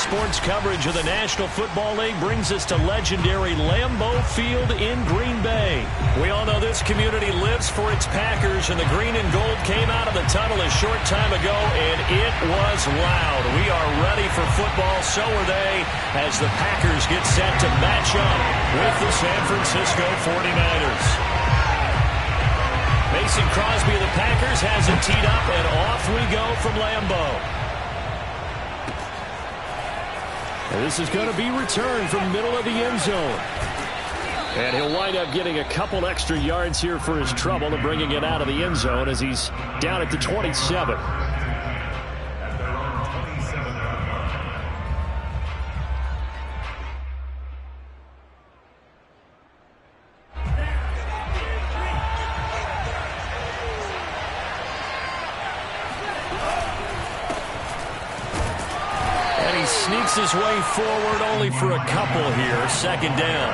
sports coverage of the National Football League brings us to legendary Lambeau Field in Green Bay. We all know this community lives for its Packers, and the green and gold came out of the tunnel a short time ago, and it was loud. We are ready for football, so are they, as the Packers get set to match up with the San Francisco 49ers. Mason Crosby of the Packers has it teed up, and off we go from Lambeau. And this is going to be returned from middle of the end zone. And he'll wind up getting a couple extra yards here for his trouble and bringing it out of the end zone as he's down at the 27. Sneaks his way forward only for a couple here. Second down.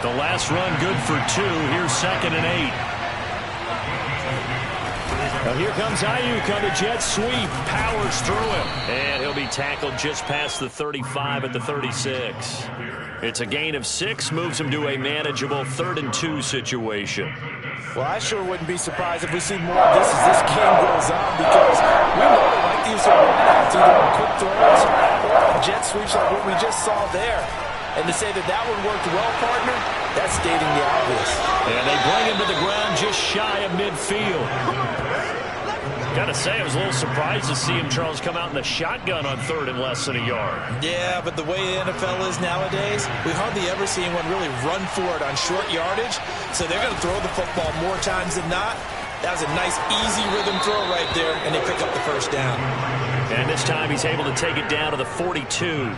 The last run good for 2. Here's 2nd and 8. Now here comes Ayuk on the jet sweep. Powers through him. And he'll be tackled just past the 35 at the 36. It's a gain of 6. Moves him to a manageable 3rd and 2 situation. Well, I sure wouldn't be surprised if we see more of this as this game goes on, because we know they like to use their runouts either on quick throws or jet sweeps like what we just saw there. And to say that that one worked well, partner, that's stating the obvious. And they bring him to the ground just shy of midfield. Got to say, I was a little surprised to see him, Charles, come out in the shotgun on 3rd and less than a yard. Yeah, but the way the NFL is nowadays, we hardly ever see anyone really run for it on short yardage. So they're going to throw the football more times than not. That was a nice, easy rhythm throw right there, and they pick up the first down. And this time he's able to take it down to the 42.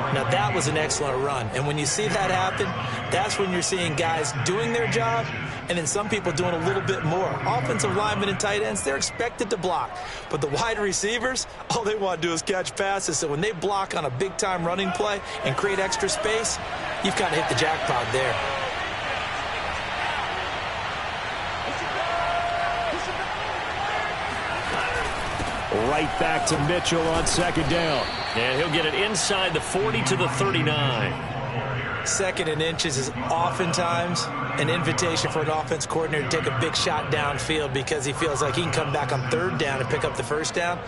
Now, that was an excellent run. And when you see that happen, that's when you're seeing guys doing their job and then some people doing a little bit more. Offensive linemen and tight ends, they're expected to block. But the wide receivers, all they want to do is catch passes. So when they block on a big-time running play and create extra space, you've kind of hit the jackpot there. Right back to Mitchell on 2nd down. And he'll get it inside the 40 to the 39. 2nd and inches is oftentimes an invitation for an offense coordinator to take a big shot downfield because he feels like he can come back on 3rd down and pick up the first down.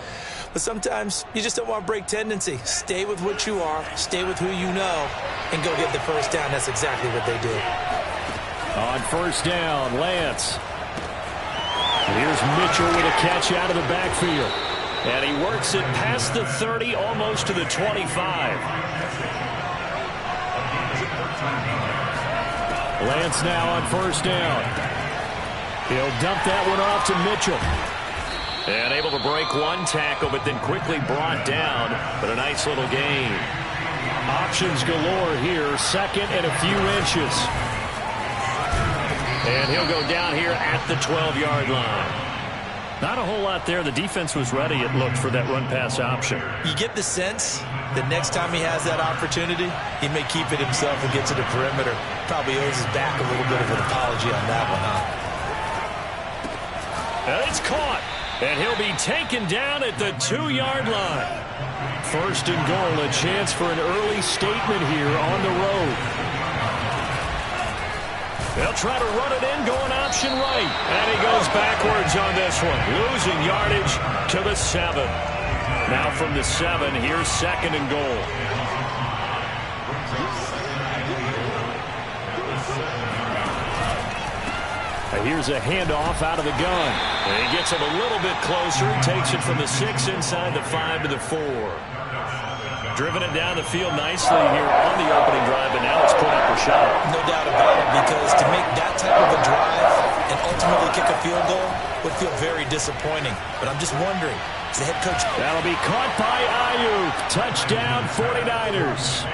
But sometimes you just don't want to break tendency. Stay with what you are, stay with who you know, and go get the first down. That's exactly what they do. On 1st down, Lance. And here's Mitchell with a catch out of the backfield. And he works it past the 30, almost to the 25. Lance now on 1st down. He'll dump that one off to Mitchell. And able to break one tackle, but then quickly brought down. But a nice little gain. Options galore here. 2nd and a few inches. And he'll go down here at the 12-yard line. Not a whole lot there. The defense was ready, it looked, for that run-pass option. You get the sense that next time he has that opportunity, he may keep it himself and get to the perimeter. Probably owes his back a little bit of an apology on that one, huh? And it's caught. And he'll be taken down at the 2-yard line. 1st and goal, a chance for an early statement here on the road. They'll try to run it in, going option right. And he goes backwards on this one, losing yardage to the 7. Now from the 7, here's 2nd and goal. Here's a handoff out of the gun. And he gets him a little bit closer. He takes it from the 6 inside the 5 to the 4. Driven it down the field nicely here on the opening drive, but now it's put up or shot. No doubt about it, because to make that type of a drive and ultimately kick a field goal would feel very disappointing. But I'm just wondering, is the head coach... That'll be caught by Ayuk. Touchdown, 49ers.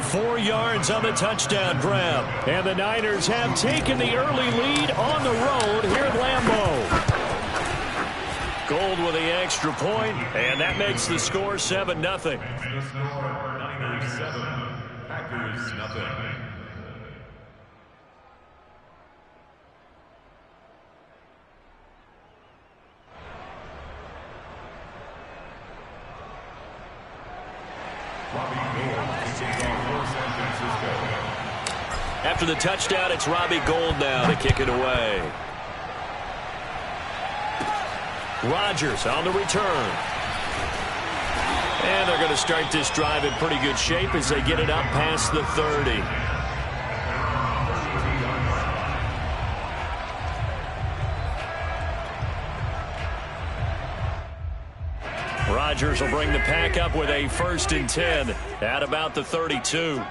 4 yards on the touchdown grab. And the Niners have taken the early lead on the road here at Lambeau. Gold with the extra point, and that makes the score 7-0. Niners 7, Packers nothing. After the touchdown, it's Robbie Gould now to kick it away. Rodgers on the return. And they're going to start this drive in pretty good shape as they get it up past the 30. Rodgers will bring the pack up with a 1st and 10 at about the 32.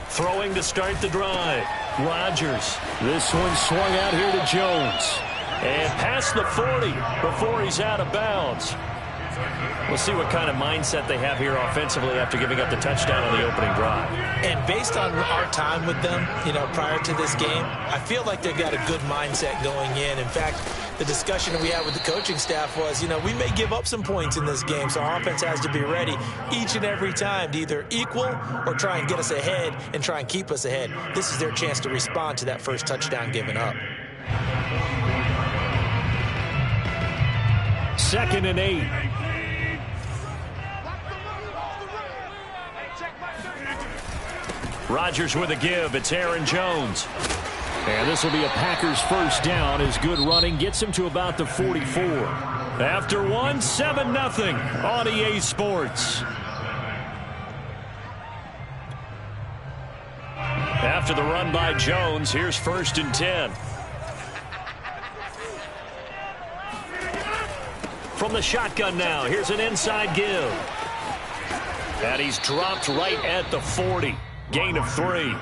Throwing to start the drive. Rodgers. This one swung out here to Jones. And past the 40 before he's out of bounds. We'll see what kind of mindset they have here offensively after giving up the touchdown on the opening drive. And based on our time with them, prior to this game, I feel like they've got a good mindset going in. In fact, the discussion that we had with the coaching staff was, we may give up some points in this game, so our offense has to be ready each and every time to either equal or try and get us ahead and try and keep us ahead. This is their chance to respond to that first touchdown given up. 2nd and 8. Rodgers with a give. It's Aaron Jones. And this will be a Packers 1st down as good running gets him to about the 44. After one, 7-0 on EA Sports. After the run by Jones, here's 1st and 10. From the shotgun now, here's an inside give. And he's dropped right at the 40. Gain of 3.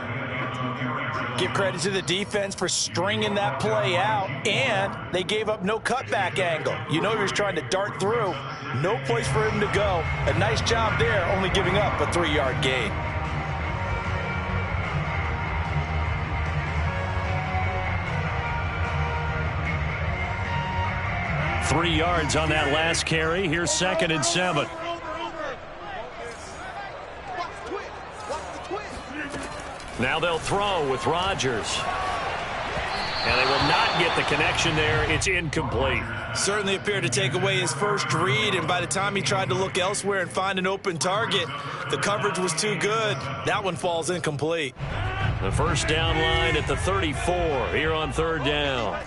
Give credit to the defense for stringing that play out, and they gave up no cutback angle. He was trying to dart through. No place for him to go. A nice job there, only giving up a 3-yard gain. Three yards on that last carry. Here's 2nd and 7. Now they'll throw with Rodgers. And they will not get the connection there. It's incomplete. Certainly appeared to take away his first read, and by the time he tried to look elsewhere and find an open target, the coverage was too good. That one falls incomplete. The 1st down line at the 34 here on 3rd down.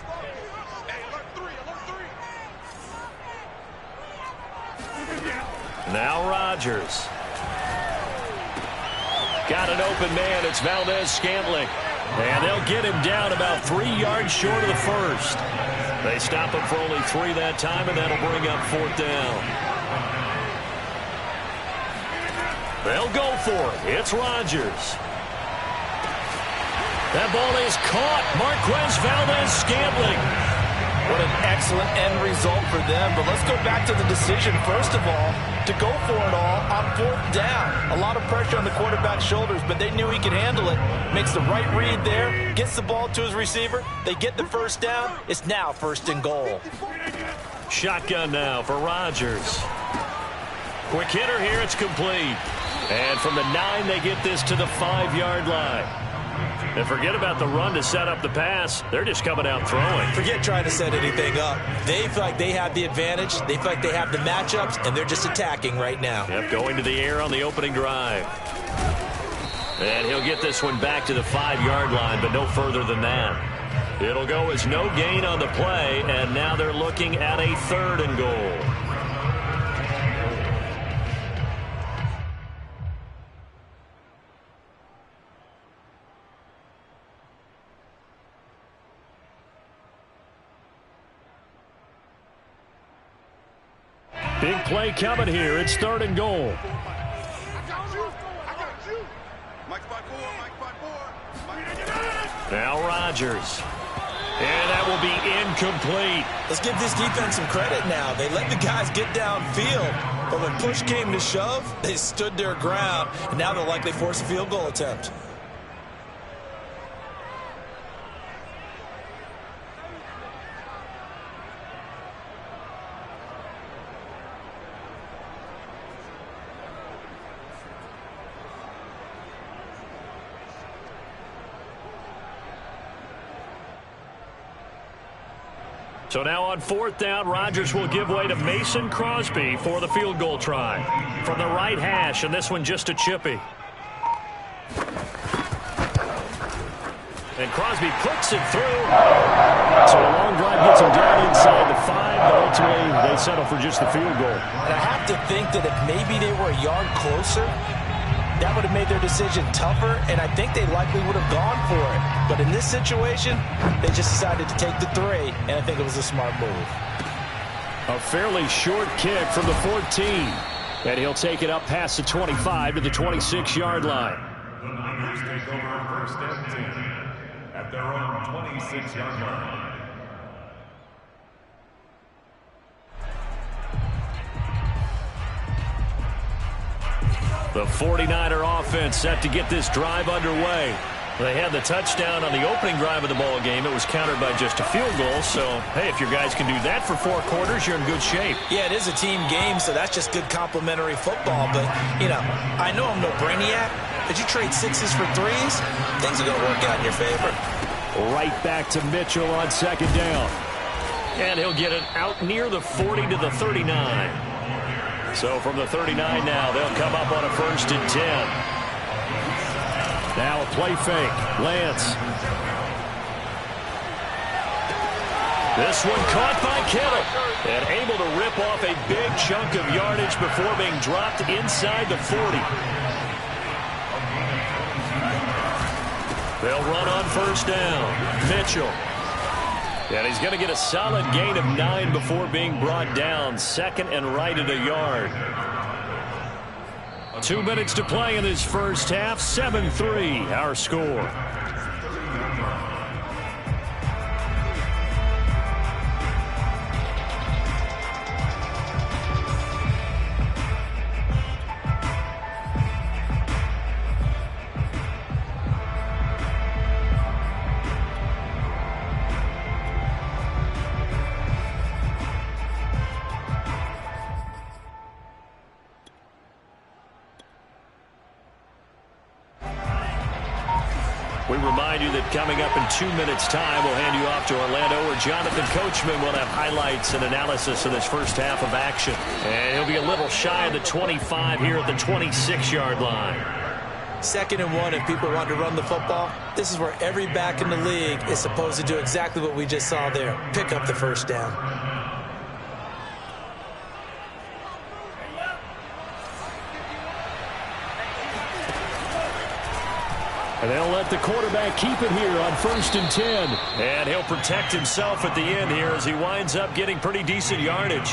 Now Rodgers. Got an open man. It's Valdez-Scantling. And they'll get him down about 3 yards short of the 1st. They stop him for only 3 that time, and that'll bring up 4th down. They'll go for it. It's Rodgers. That ball is caught. Marquez Valdez-Scantling. What an excellent end result for them. But let's go back to the decision, first of all, to go for it all on 4th down. A lot of pressure on the quarterback's shoulders, but they knew he could handle it. Makes the right read there, gets the ball to his receiver. They get the 1st down. It's now 1st and goal. Shotgun now for Rodgers. Quick hitter here. It's complete. And from the 9, they get this to the 5-yard line. And forget about the run to set up the pass. They're just coming out throwing. Forget trying to set anything up. They feel like they have the advantage. They feel like they have the matchups, and they're just attacking right now. Yep, going to the air on the opening drive. And he'll get this one back to the 5-yard line, but no further than that. It'll go as no gain on the play, and now they're looking at a 3rd and goal. Big play coming here. It's 3rd and goal. Now Rodgers. And that will be incomplete. Let's give this defense some credit now. They let the guys get downfield, but when push came to shove, they stood their ground, and now they'll likely force a field goal attempt. So now on 4th down, Rodgers will give way to Mason Crosby for the field goal try. From the right hash, and this one just a chippy. And Crosby puts it through. So a long drive gets him down inside the 5, but ultimately they settle for just the field goal. And I have to think that if maybe they were a yard closer, that would have made their decision tougher, and I think they likely would have gone for it. But in this situation, they just decided to take the 3, and I think it was a smart move. A fairly short kick from the 14. And he'll take it up past the 25 to the 26-yard line. The Niners take over 1st and 10 at their own 26-yard line. The 49er offense set to get this drive underway. They had the touchdown on the opening drive of the ball game. It was countered by just a field goal. So, hey, if your guys can do that for 4 quarters, you're in good shape. Yeah, it is a team game, so that's just good complimentary football. But, you know, I know I'm no brainiac, but you trade 6s for 3s, things are going to work out in your favor. Right back to Mitchell on 2nd down. And he'll get it out near the 40 to the 39. So from the 39 now, they'll come up on a 1st and 10. Now a play fake. Lance. This one caught by Kittle. And able to rip off a big chunk of yardage before being dropped inside the 40. They'll run on 1st down. Mitchell. And he's going to get a solid gain of 9 before being brought down. 2nd and right at a yard. 2 minutes to play in this first half. 7-3 our score. We remind you that coming up in 2 minutes' time, we'll hand you off to Orlando, where Jonathan Coachman will have highlights and analysis of this first half of action. And he'll be a little shy of the 25 here at the 26-yard line. 2nd and 1, if people want to run the football, this is where every back in the league is supposed to do exactly what we just saw there. Pick up the 1st down. And they'll let the quarterback keep it here on 1st and 10. And he'll protect himself at the end here as he winds up getting pretty decent yardage.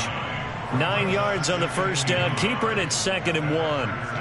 9 yards on the 1st down. Keeper, and it's 2nd and 1.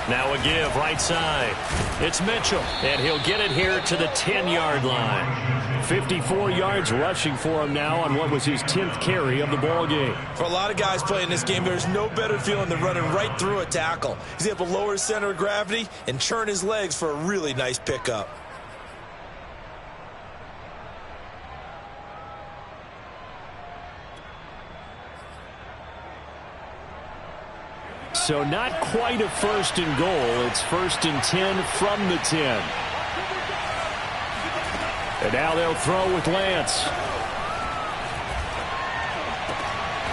Now a give, right side. It's Mitchell, and he'll get it here to the 10-yard line. 54 yards rushing for him now on what was his 10th carry of the ball game. For a lot of guys playing this game, there's no better feeling than running right through a tackle. He's able to lower his center of gravity and churn his legs for a really nice pickup. So not quite a 1st and goal. It's 1st and 10 from the 10. And now they'll throw with Lance.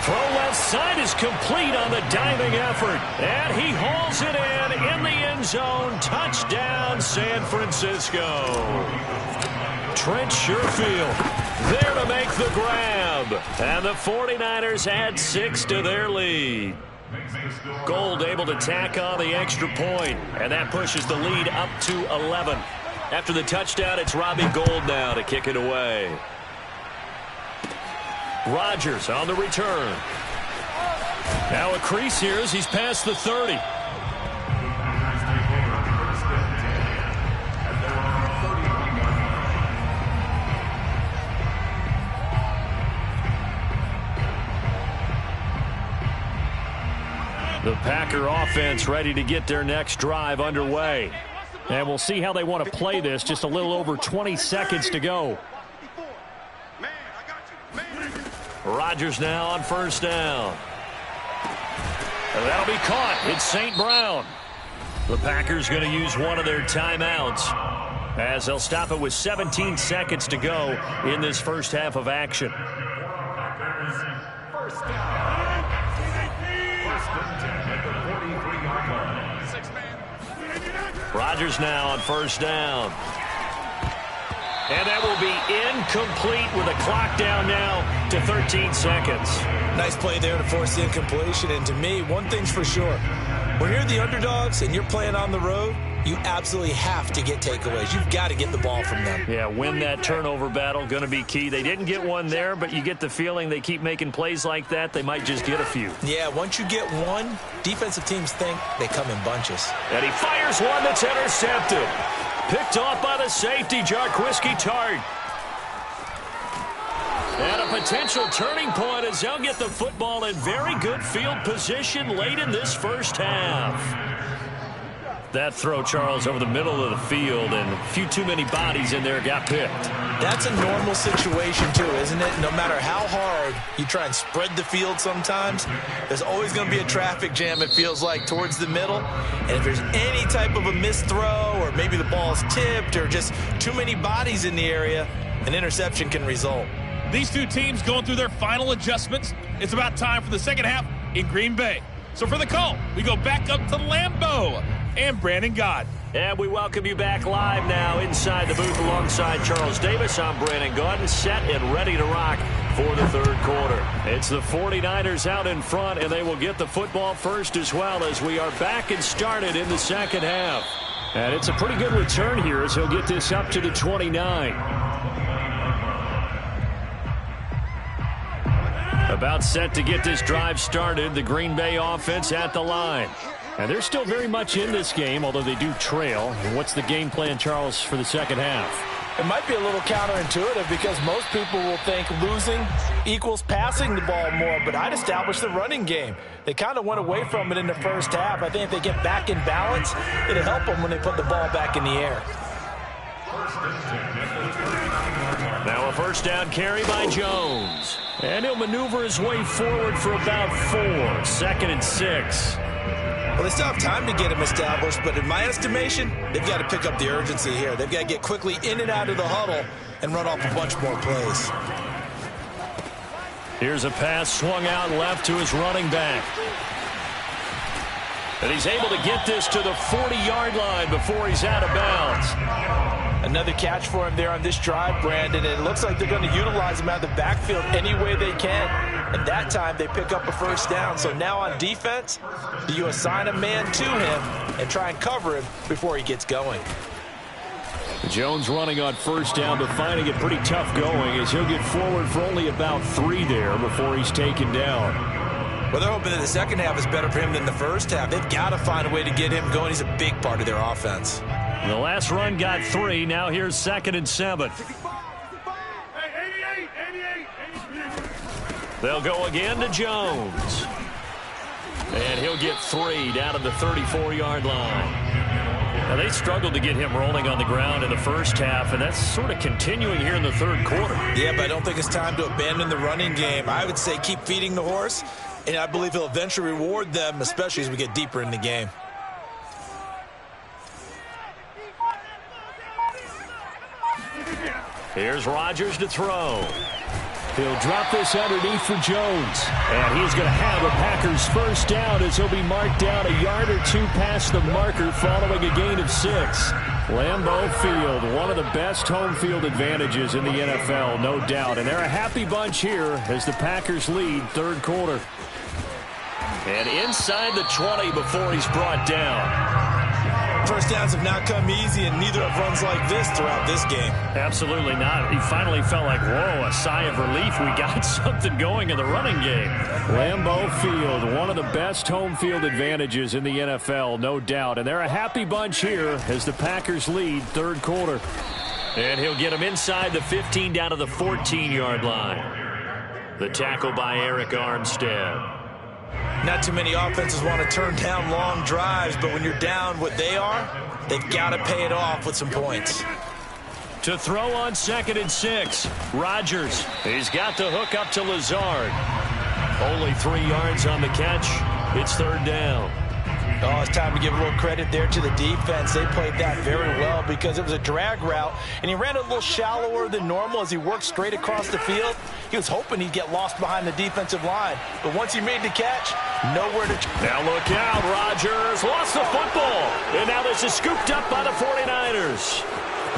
Throw left side is complete on the diving effort. And he hauls it in the end zone. Touchdown, San Francisco. Trent Sherfield there to make the grab. And the 49ers add 6 to their lead. Gold able to tack on the extra point, and that pushes the lead up to 11. After the touchdown, it's Robbie Gould now to kick it away. Rodgers on the return. Now a crease here as he's past the 30. The Packer offense ready to get their next drive underway. And we'll see how they want to play this. Just a little over 20 seconds to go. Rodgers now on first down. And that'll be caught. It's St. Brown. The Packers going to use one of their timeouts as they'll stop it with 17 seconds to go in this first half of action. First down. First and 10 at the 43-yard line. Rodgers now on first down. And that will be incomplete with a clock down now to 13 seconds. Nice play there to force the incompletion. And to me, one thing's for sure. When you're the underdogs and you're playing on the road, you absolutely have to get takeaways. You've got to get the ball from them. Yeah, win that turnover battle, going to be key. They didn't get one there, but you get the feeling they keep making plays like that, they might just get a few. Yeah, once you get one, defensive teams think they come in bunches. And he fires one that's intercepted. Picked off by the safety, Jarquiski Tart. And a potential turning point as they'll get the football in very good field position late in this first half. That throw, Charles, over the middle of the field, and a few too many bodies in there got picked. That's a normal situation, too, isn't it? No matter how hard you try and spread the field sometimes, there's always going to be a traffic jam, it feels like, towards the middle. And if there's any type of a missed throw, or maybe the ball's tipped, or just too many bodies in the area, an interception can result. These two teams going through their final adjustments. It's about time for the second half in Green Bay. So for the call, we go back up to Lambeau and Brandon Gaud. And we welcome you back live now inside the booth alongside Charles Davis. I'm Brandon Gaud, set and ready to rock for the third quarter. It's the 49ers out in front, and they will get the football first as well as we are back and started in the second half. And it's a pretty good return here as he'll get this up to the 29. About set to get this drive started, the Green Bay offense at the line. And they're still very much in this game, although they do trail. And what's the game plan, Charles, for the second half? It might be a little counterintuitive because most people will think losing equals passing the ball more, but I'd establish the running game. They kind of went away from it in the first half. I think if they get back in balance, it'll help them when they put the ball back in the air. Now a first down carry by Jones. And he'll maneuver his way forward for about 4. Second and 6. Well, they still have time to get him established, but in my estimation, they've got to pick up the urgency here. They've got to get quickly in and out of the huddle and run off a bunch more plays. Here's a pass swung out left to his running back. And he's able to get this to the 40-yard line before he's out of bounds. Another catch for him there on this drive, Brandon. And it looks like they're going to utilize him out of the backfield any way they can. And that time they pick up a first down. So now on defense, do you assign a man to him and try and cover him before he gets going? Jones running on first down, but finding it pretty tough going as he'll get forward for only about 3 there before he's taken down. Well, they're hoping that the second half is better for him than the first half. They've got to find a way to get him going. He's a big part of their offense. The last run got 3. Now here's 2nd and 7. They'll go again to Jones. And he'll get 3 down to the 34-yard line. Now, they struggled to get him rolling on the ground in the first half, and that's sort of continuing here in the third quarter. Yeah, but I don't think it's time to abandon the running game. I would say keep feeding the horse, and I believe he'll eventually reward them, especially as we get deeper in the game. Here's Rodgers to throw. He'll drop this underneath for Jones. And he's going to have a Packers first down as he'll be marked down a yard or 2 past the marker following a gain of 6. Lambeau Field, one of the best home field advantages in the NFL, no doubt. And they're a happy bunch here as the Packers lead third quarter. And inside the 20 before he's brought down. First downs have not come easy, and neither have runs like this throughout this game. Absolutely not. He finally felt like, whoa, a sigh of relief. We got something going in the running game. Lambeau Field, one of the best home field advantages in the NFL, no doubt. And they're a happy bunch here as the Packers lead third quarter. And he'll get him inside the 15 down to the 14-yard line. The tackle by Eric Armstead. Not too many offenses want to turn down long drives, but when you're down what they are, They've got to pay it off with some points. To throw on 2nd and 6, Rodgers. He's got the hook up to Lazard. Only 3 yards on the catch. It's 3rd down. Oh, it's time to give a little credit there to the defense. They played that very well because it was a drag route, and he ran a little shallower than normal as he worked straight across the field. He was hoping he'd get lost behind the defensive line, but once he made the catch, nowhere to... Now look out, Rodgers lost the football, and now this is scooped up by the 49ers.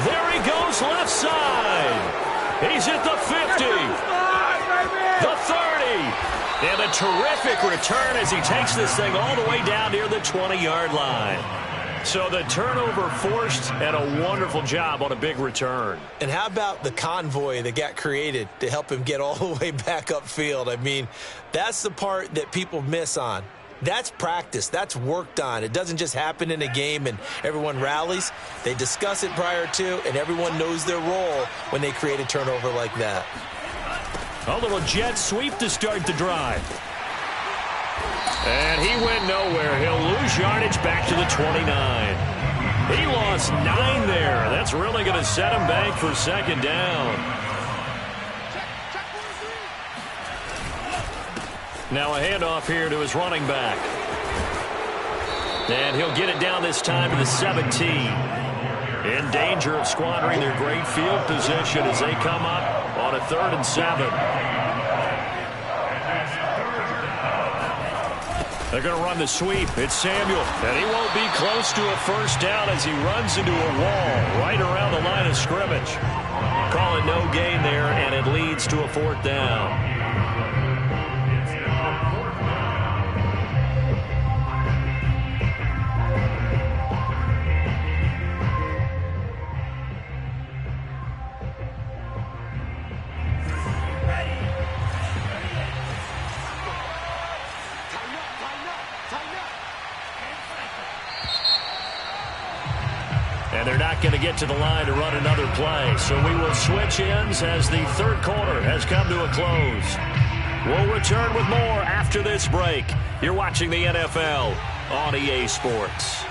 There he goes left side. He's at the 50, the 30. And a terrific return as he takes this thing all the way down near the 20-yard line. So the turnover forced, and a wonderful job on a big return. And how about the convoy that got created to help him get all the way back upfield? I mean, that's the part that people miss on. That's practice. That's worked on. It doesn't just happen in a game and everyone rallies. They discuss it prior to, and everyone knows their role when they create a turnover like that. A little jet sweep to start the drive. And he went nowhere. He'll lose yardage back to the 29. He lost 9 there. That's really going to set him back for 2nd down. Now a handoff here to his running back. And he'll get it down this time to the 17. In danger of squandering their great field position as they come up on a 3rd and 7. They're going to run the sweep. It's Samuel, and he won't be close to a 1st down as he runs into a wall right around the line of scrimmage. Call it no gain there, and it leads to a 4th down. And they're not going to get to the line to run another play. So we will switch ends as the 3rd quarter has come to a close. We'll return with more after this break. You're watching the NFL on EA Sports.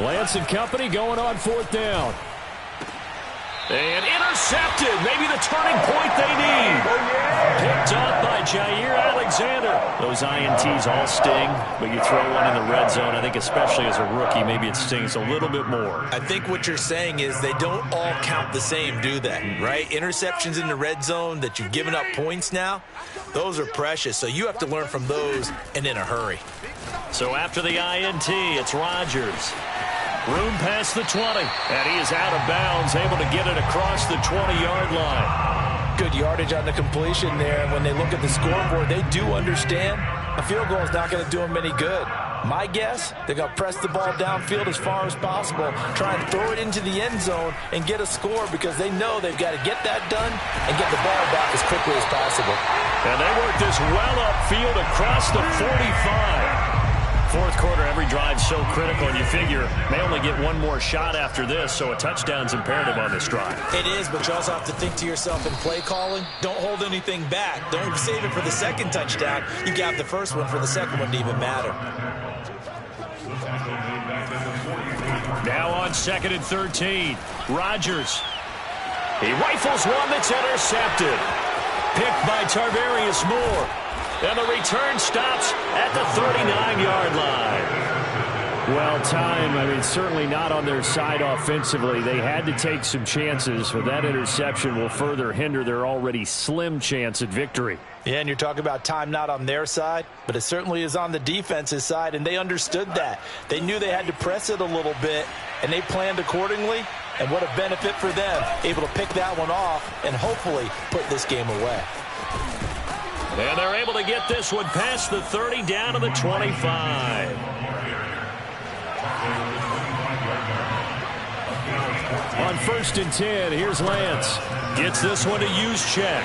Lance and company going on 4th down. And intercepted. Maybe the turning point they need. Picked up by Jair Alexander. Those INTs all sting, but you throw one in the red zone, I think especially as a rookie, maybe it stings a little bit more. I think what you're saying is they don't all count the same, do they? Right? Interceptions in the red zone that you've given up points now, those are precious. So you have to learn from those and in a hurry. So after the INT, it's Rodgers. Room past the 20, and he is out of bounds, able to get it across the 20-yard line. Good yardage on the completion there. And when they look at the scoreboard, they do understand a field goal is not going to do them any good. My guess, they're going to press the ball downfield as far as possible, try and throw it into the end zone and get a score because they know they've got to get that done and get the ball back as quickly as possible. And they work this well upfield across the 45. 4th quarter, every drive so critical, and you figure they only get one more shot after this, so a touchdown's imperative on this drive. It is, but you also have to think to yourself in play calling, don't hold anything back. Don't save it for the 2nd touchdown. You got the 1st one for the 2nd one to even matter. Now on 2nd and 13, Rodgers. He rifles one that's intercepted. Picked by Tarvarius Moore. And the return stops at the 39-yard line. Well, time, certainly not on their side offensively. They had to take some chances, but that interception will further hinder their already slim chance at victory. Yeah, and you're talking about time not on their side, but it certainly is on the defense's side, and they understood that. They knew they had to press it a little bit, and they planned accordingly, and what a benefit for them, able to pick that one off and hopefully put this game away. And they're able to get this one past the 30 down to the 25. On 1st and 10, here's Lance. Gets this one to Juszczyk.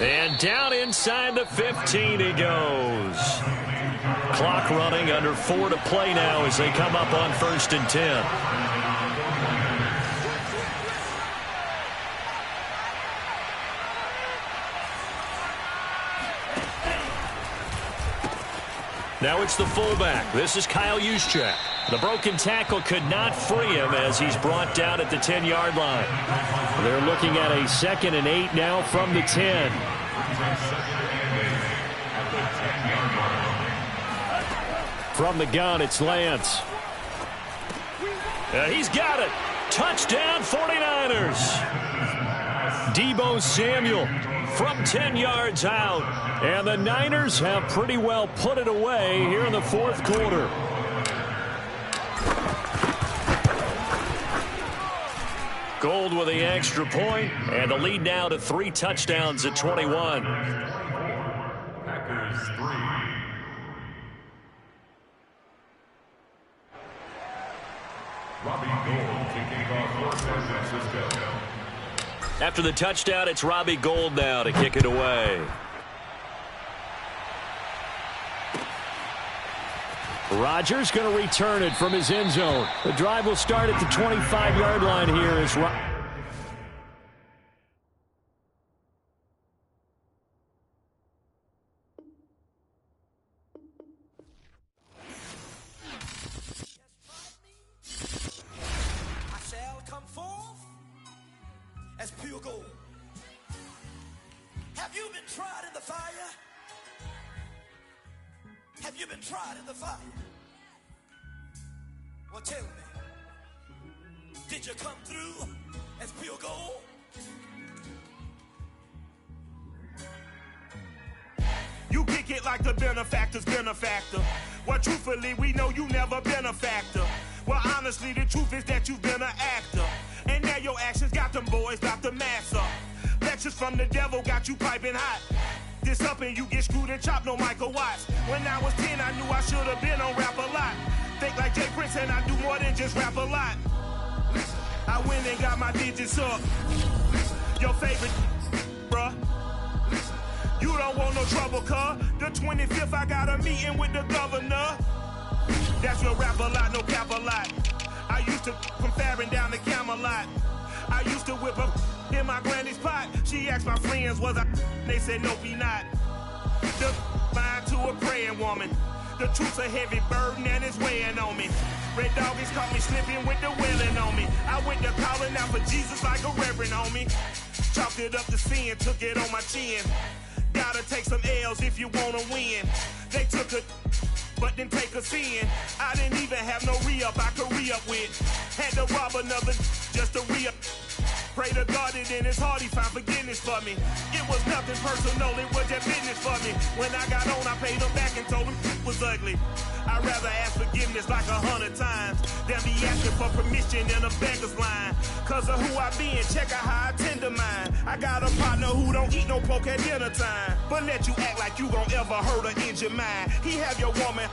And down inside the 15 he goes. Clock running, under 4 to play now as they come up on 1st and 10. Now it's the fullback. This is Kyle Juszczyk. The broken tackle could not free him as he's brought down at the 10-yard line. They're looking at a 2nd and 8 now from the 10. From the gun, it's Lance. He's got it. Touchdown, 49ers. Deebo Samuel from 10 yards out. And the Niners have pretty well put it away here in the 4th quarter. Gold with the extra point, and the lead now to 3 touchdowns at 21. Packers 3. Robbie Gould kicking off for San Francisco. After the touchdown, it's Robbie Gould now to kick it away. Rodgers going to return it from his end zone. The drive will start at the 25-yard line here as as pure gold. Have you been tried in the fire? Have you been tried in the fire? Well, tell me, did you come through as pure gold? You kick it like the benefactor's benefactor. Well, truthfully, we know you never been a factor. Well, honestly, the truth is that you've been an actor. And now your actions got them boys about to mass up. Lectures from the devil got you piping hot. This up and you get screwed and chopped, no Michael Watts. When I was 10, I knew I should have been on rap a lot. Think like Jay Prince and I do more than just rap a lot. I went and got my digits up. Your favorite, bruh. You don't want no trouble, cuz. The 25th, I got a meeting with the governor. That's your rap a lot, no cap a lot. I used to from Farron down to Camelot. I used to whip up in my granny's pot. She asked my friends, was I? They said, nope, he not. The mind to a praying woman. The truth's a heavy burden and it's weighing on me. Red doggies caught me slipping with the wailing on me. I went to calling out for Jesus like a reverend on me. Chalked it up to sin, took it on my chin. Gotta take some L's if you wanna win. They took a but then take a sin. I didn't even have no re-up I could re-up with. Had to rob another just to re-up. Pray to God that in his heart he found forgiveness for me. It was nothing personal, it was just business for me. When I got on, I paid him back and told him it was ugly. I'd rather ask forgiveness like 100 times than be asking for permission in a beggar's line. Cause of who I be and check out how I tend to mine. I got a partner who don't eat no pork at dinner time, but let you act like you gon' ever hurt or injure mine. He have your woman,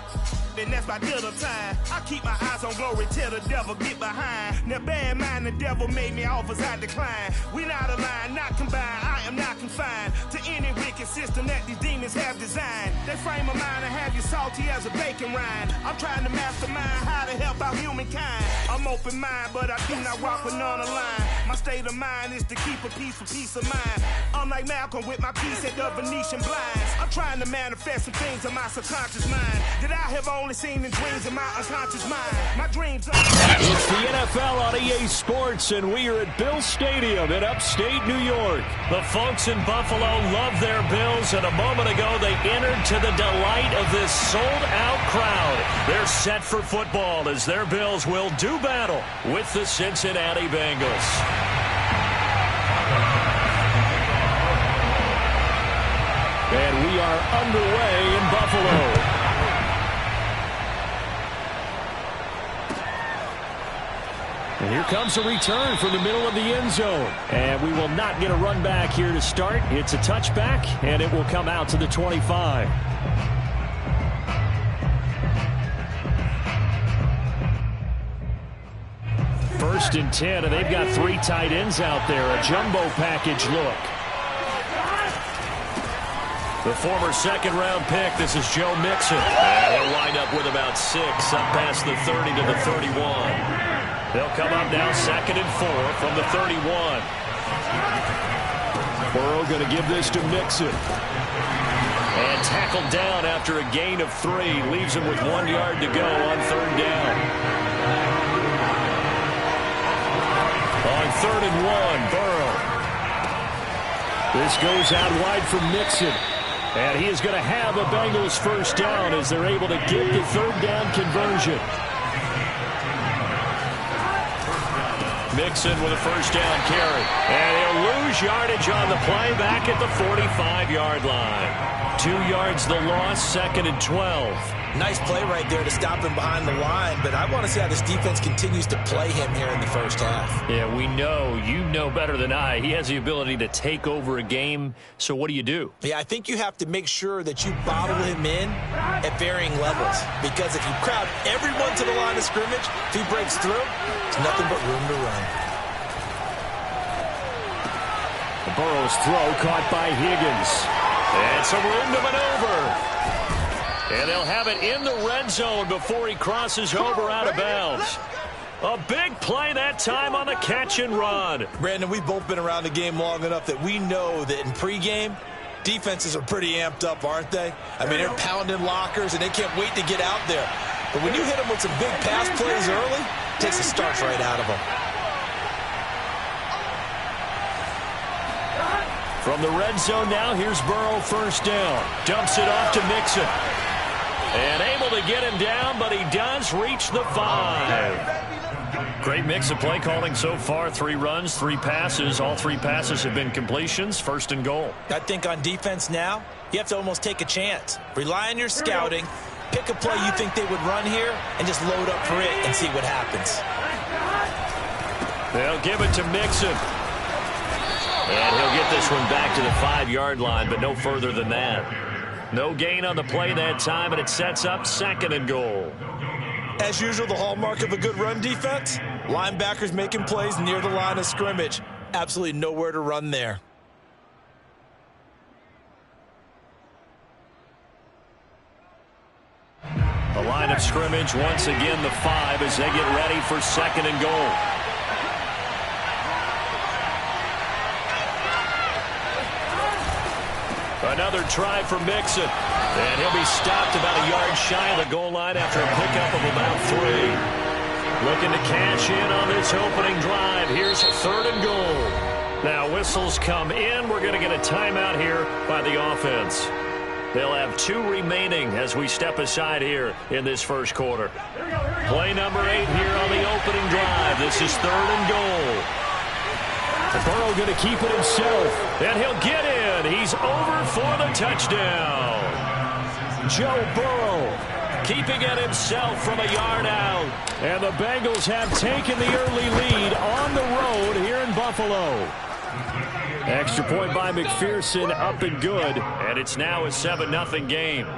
and that's by dinner time. I keep my eyes on glory till the devil get behind. Now bad mind, the devil made me offers I decline. We not aligned, not combined, I am not confined to any wicked system that these demons have designed. They frame of mind and have you salty as a bacon rind. I'm trying to mastermind how to help out humankind. I'm open mind, but I do not rock with none aligned. My state of mind is to keep a peace for peace of mind. I'm like Malcolm with my piece at the Venetian blinds. I'm trying to manifest some things in my subconscious mind that I have only seen in dreams in my unconscious mind. My dreams are... It's the NFL on EA Sports, and we are at Bill Stadium in upstate New York. The folks in Buffalo love their Bills, and a moment ago they entered to the delight of this sold-out crowd. They're set for football as their Bills will do battle with the Cincinnati Bengals. And we are underway in Buffalo. And here comes a return from the middle of the end zone. And we will not get a run back here to start. It's a touchback, and it will come out to the 25. First and 10, and they've got 3 tight ends out there. A jumbo package look. The former second-round pick, this is Joe Mixon. And he'll wind up with about 6, up past the 30 to the 31. They'll come up now 2nd and 4 from the 31. Burrow going to give this to Mixon. And tackled down after a gain of 3. Leaves him with 1 yard to go on 3rd down. On 3rd and 1, Burrow. This goes out wide from Mixon. And he is going to have a Bengals 1st down as they're able to get the 3rd down conversion. Mixon with a 1st down carry. And he'll lose yardage on the play back at the 45-yard line. 2 yards the loss, 2nd and 12. Nice play right there to stop him behind the line, but I want to see how this defense continues to play him here in the 1st half. Yeah, we know. You know better than I. He has the ability to take over a game, so what do you do? Yeah, I think you have to make sure that you bottle him in at varying levels, because if you crowd everyone to the line of scrimmage, if he breaks through, there's nothing but room to run. The Burrow's throw caught by Higgins. And some room to maneuver. And they'll have it in the red zone before he crosses over out of bounds. A big play that time on the catch and run. Brandon, we've both been around the game long enough that we know that in pregame, defenses are pretty amped up, aren't they? I mean, they're pounding lockers, and they can't wait to get out there. But when you hit them with some big pass plays early, it takes the starch right out of them. From the red zone now, here's Burrow 1st down. Dumps it off to Mixon. And able to get him down, but he does reach the 5. Great mix of play calling so far. 3 runs, 3 passes. All 3 passes have been completions. 1st and goal. I think on defense now, you have to almost take a chance. Rely on your scouting. Pick a play you think they would run here and just load up for it and see what happens. They'll give it to Mixon. And he'll get this one back to the 5-yard line, but no further than that. No gain on the play that time, and it sets up 2nd and goal. As usual, the hallmark of a good run defense, linebackers making plays near the line of scrimmage. Absolutely nowhere to run there. The line of scrimmage, once again the 5 as they get ready for 2nd and goal. Another try for Mixon. And he'll be stopped about a yard shy of the goal line after a pickup of about 3. Looking to cash in on this opening drive. Here's 3rd and goal. Now whistles come in. We're going to get a timeout here by the offense. They'll have 2 remaining as we step aside here in this 1st quarter. Play number 8 here on the opening drive. This is 3rd and goal. Burrow going to keep it himself, and he'll get in. He's over for the touchdown. Joe Burrow keeping it himself from a yard out. And the Bengals have taken the early lead on the road here in Buffalo. Extra point by McPherson, up and good, and it's now a 7-0 game.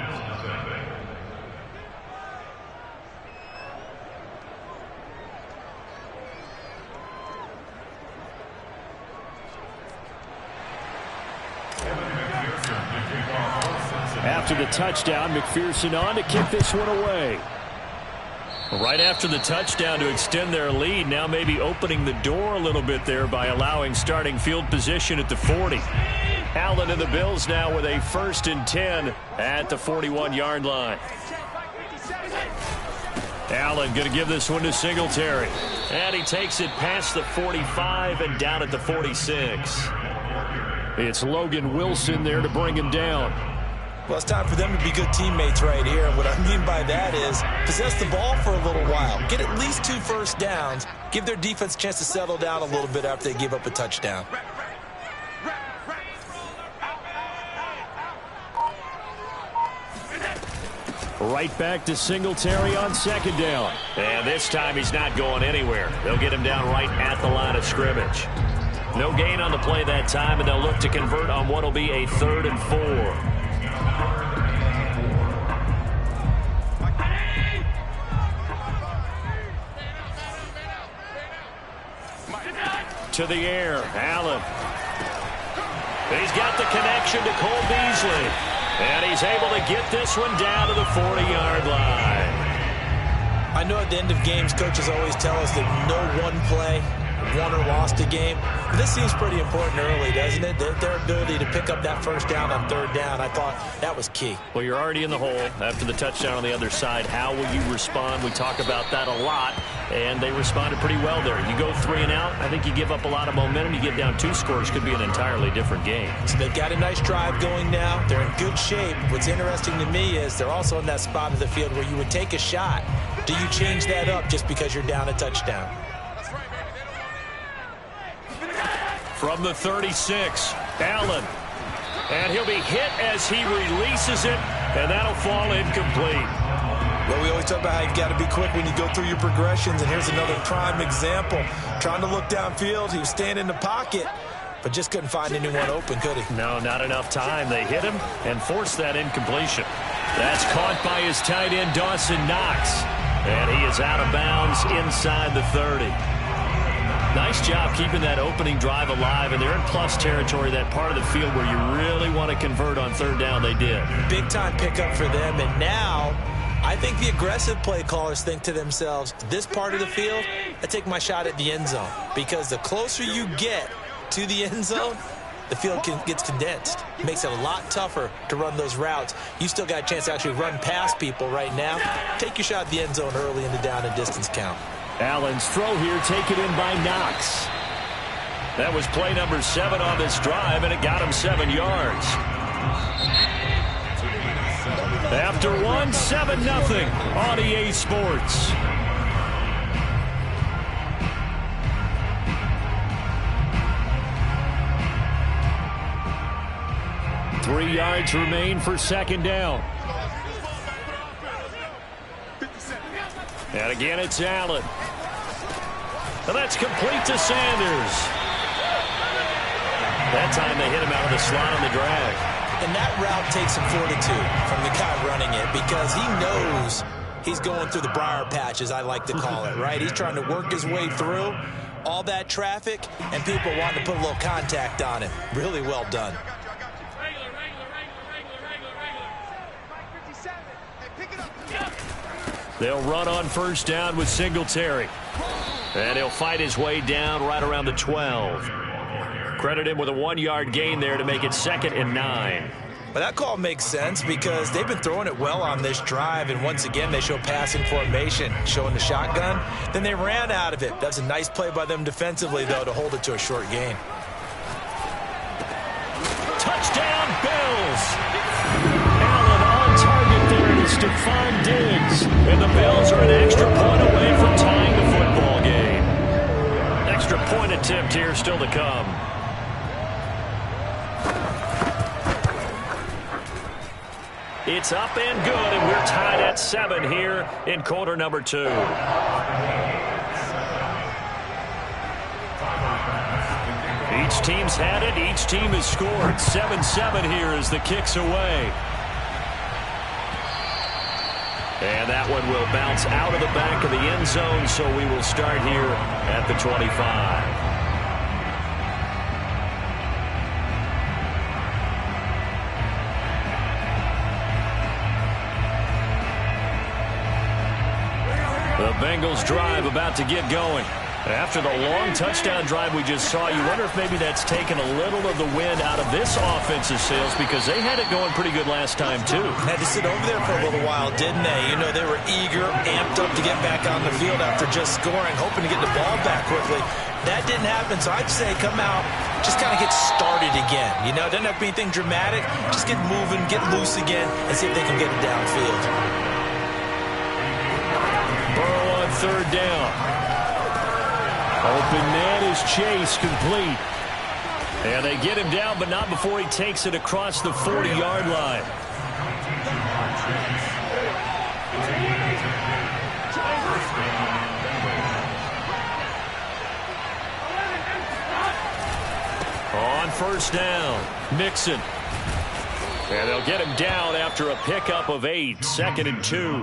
After the touchdown, McPherson on to kick this one away. Right after the touchdown to extend their lead, now maybe opening the door a little bit there by allowing starting field position at the 40. Allen and the Bills now with a 1st and 10 at the 41-yard line. Allen going to give this one to Singletary. And he takes it past the 45 and down at the 46. It's Logan Wilson there to bring him down. Well, it's time for them to be good teammates right here. And what I mean by that is possess the ball for a little while. Get at least 2 first downs. Give their defense a chance to settle down a little bit after they give up a touchdown. Right back to Singletary on 2nd down. And this time he's not going anywhere. They'll get him down right at the line of scrimmage. No gain on the play that time, and they'll look to convert on what will be a 3rd and 4. To the air, Allen. He's got the connection to Cole Beasley. And he's able to get this one down to the 40-yard line. I know at the end of games, coaches always tell us that no one play won or lost a game. This seems pretty important early, doesn't it? Their ability to pick up that first down on third down, I thought that was key. Well, you're already in the hole after the touchdown on the other side. How will you respond? We talk about that a lot, and they responded pretty well there. You go 3 and out, I think you give up a lot of momentum. You get down 2 scores, could be an entirely different game. So they've got a nice drive going now. They're in good shape. What's interesting to me is they're also in that spot of the field where you would take a shot. Do you change that up just because you're down a touchdown? From the 36, Allen. And he'll be hit as he releases it, and that'll fall incomplete. Well, we always talk about how you've got to be quick when you go through your progressions, and here's another prime example. Trying to look downfield, he was staying in the pocket, but just couldn't find anyone open, could he? No, not enough time. They hit him and forced that incompletion. That's caught by his tight end, Dawson Knox. And he is out of bounds inside the 30. Nice job keeping that opening drive alive, and they're in plus territory, that part of the field where you really want to convert on third down. They did. Big-time pickup for them, and now I think the aggressive play callers think to themselves, this part of the field, I take my shot at the end zone, because the closer you get to the end zone, the field gets condensed. It makes it a lot tougher to run those routes. You still got a chance to actually run past people right now. Take your shot at the end zone early in the down and distance count. Allen's throw here taken in by Knox. That was play number 7 on this drive, and it got him 7 yards. After 1, 7-0 on EA Sports. Three yards remain for second down. And again, it's Allen. And that's complete to Sanders. That time they hit him out of the slot on the drag. And that route takes some fortitude from the guy running it, because he knows he's going through the briar patch, as I like to call it, right? He's trying to work his way through all that traffic, and people want to put a little contact on him. Really well done. They'll run on first down with Singletary. And he'll fight his way down right around the 12. Credit him with a 1-yard gain there to make it 2nd and 9. But that call makes sense because they've been throwing it well on this drive, and once again they show passing formation, showing the shotgun. Then they ran out of it. That's a nice play by them defensively, though, to hold it to a short gain. Touchdown, Bills! Allen on target there to Stephon Diggs. And the Bills are an extra point away from tying the football game. Extra point attempt here still to come. It's up and good, and we're tied at 7 here in quarter number 2. Each team's had it. Each team has scored. 7-7 here as the kick's away. And that one will bounce out of the back of the end zone, so we will start here at the 25. The Bengals drive about to get going. After the long touchdown drive we just saw, you wonder if maybe that's taken a little of the wind out of this offensive sails, because they had it going pretty good last time, too. Had to sit over there for a little while, didn't they? You know, they were eager, amped up to get back on the field after just scoring, hoping to get the ball back quickly. That didn't happen, so I'd say come out, just kind of get started again. You know, it doesn't have to be anything dramatic. Just get moving, get loose again, and see if they can get it downfield. Burrow on third down. Open man is Chase, complete. And they get him down, but not before he takes it across the 40-yard line. On first down, Mixon. And they'll get him down after a pickup of 8, 2nd and 2.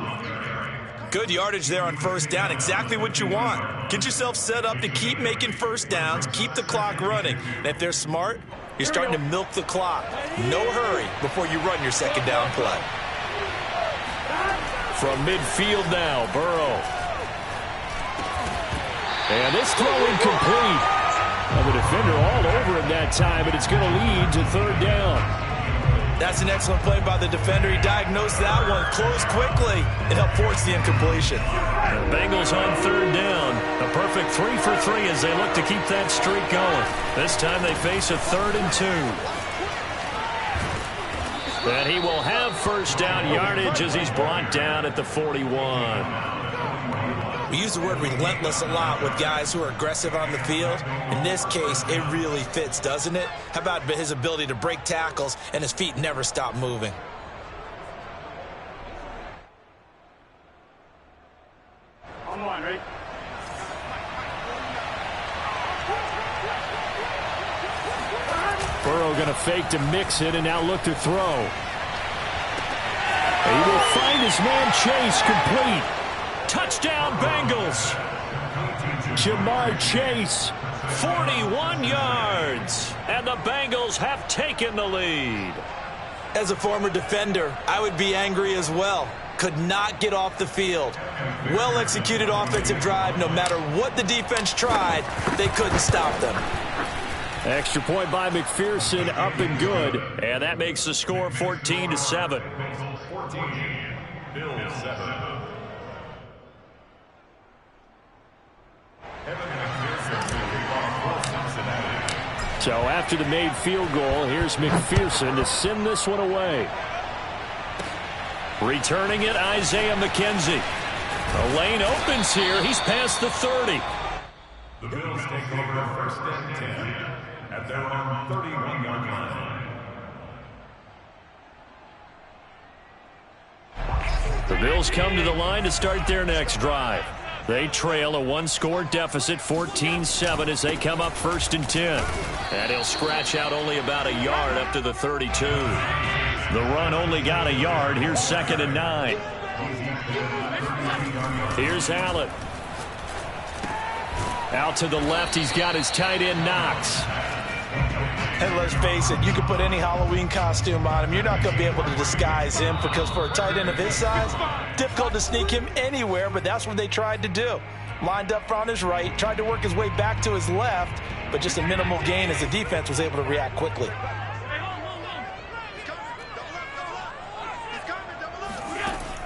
Good yardage there on first down. Exactly what you want. Get yourself set up to keep making first downs, keep the clock running. And if they're smart, you're starting to milk the clock. No hurry before you run your second down play. From midfield now, Burrow. And this throw incomplete. And the defender all over him that time, but it's going to lead to third down. That's an excellent play by the defender. He diagnosed that one, closed quickly, and helped force the incompletion. The Bengals on third down. A perfect 3 for 3 as they look to keep that streak going. This time they face a 3rd and 2. And he will have first down yardage as he's brought down at the 41. We use the word relentless a lot with guys who are aggressive on the field. In this case, it really fits, doesn't it? How about his ability to break tackles and his feet never stop moving? On one, right? Burrow going to fake to mix it and now look to throw. He will find his man Chase complete. Touchdown Bengals. Jamar Chase, 41 yards. And the Bengals have taken the lead. As a former defender, I would be angry as well. Could not get off the field. Well-executed offensive drive. No matter what the defense tried, they couldn't stop them. Extra point by McPherson, up and good. And that makes the score 14-7. 14, Bills 7. So after the made field goal, here's McPherson to send this one away. Returning it, Isaiah McKenzie. The lane opens here. He's past the 30. The Bills take over first and 10 at their own 31-yard line. The Bills come to the line to start their next drive. They trail a one-score deficit, 14-7, as they come up first and 10. And he'll scratch out only about a yard up to the 32. The run only got a yard. Here's 2nd and 9. Here's Allen. Out to the left, he's got his tight end Knox. And let's face it, you can put any Halloween costume on him. You're not going to be able to disguise him because for a tight end of his size, difficult to sneak him anywhere, but that's what they tried to do. Lined up on his right, tried to work his way back to his left, but just a minimal gain as the defense was able to react quickly.